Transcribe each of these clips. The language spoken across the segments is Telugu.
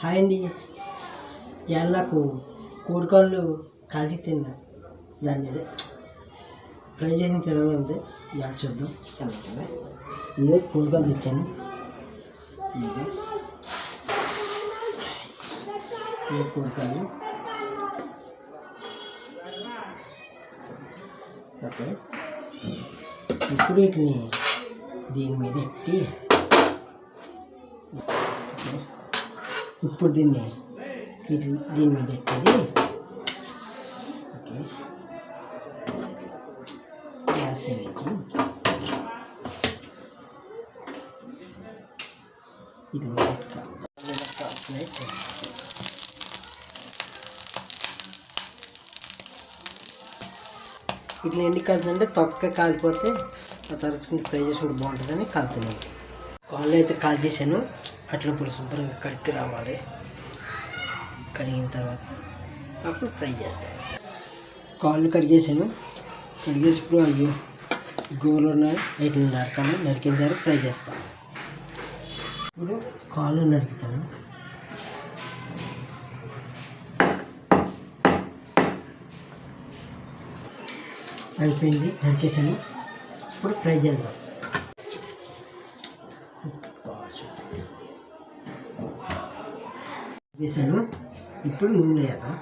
హాయ్ అండి. ఇవాళ నాకు కోడికాళ్ళు కాల్చి తిన్నా, దాన్ని అదే ఫ్రై చేసి తినడం ఉంది. ఇవాళ చూద్దాం ఎలా. ఇదే కోడికాళ్ళు తెచ్చాను. ఇదే కోడికాళ్ళు. ఓకే, ఇప్పుడు వీటిని దీని మీద ఎట్టి, ఇప్పుడు దీన్ని దీని మీద ఎట్టేది. ఓకే, గ్యాస్ వెలిగించి ఇది ఇట్లా ఎండి కాలుతుందంటే తొక్క కాలిపోతే ఆ తరుచుకుంటే ఫ్రై చేసుకుంటే బాగుంటుందని కాలుతున్నాను. కాళ్ళు అయితే కాల్ చేశాను. అట్లా ఇప్పుడు శుభ్రంగా కడిగి రావాలి. కడిగిన తర్వాత అప్పుడు ఫ్రై చేస్తాను. కాళ్ళు కడిగేసాను. కడిగేసి ఇప్పుడు అవి గోలు ఉన్నాయి, వీటిని నరికిన తర్వాత ఫ్రై చేస్తాను. ఇప్పుడు కాళ్ళు నరుకుతాను. అయిపోయింది, నరికేసాను. ఇప్పుడు ఫ్రై చేద్దాం. వేసాను. ఇప్పుడు నూనె వేద్దాం.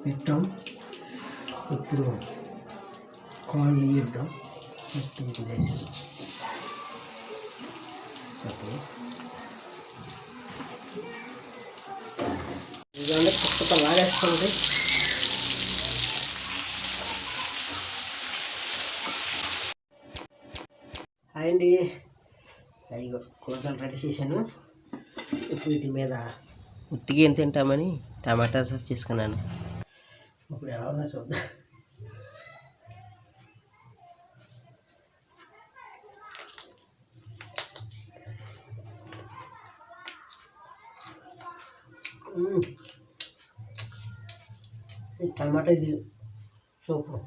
పెట్టాం. ఇప్పుడు కాళ్ళు వేద్దాం. మొత్తం వేసాను. ఓకే, ఇదంతా కొత్త లాగేస్తుంది. హాయ్ అండి. అయ్యో, కూరగాయలు రెడీ చేశాను. ఇప్పుడు వీటి మీద ఉత్తిగా ఏం తింటామని టమాటా సాస్ చేసుకున్నాను. ఇప్పుడు ఎలా ఉన్నా చూద్దాం. టమాటా ఇది సూపర్.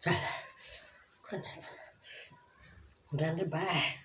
చాలా రండి బాయ్.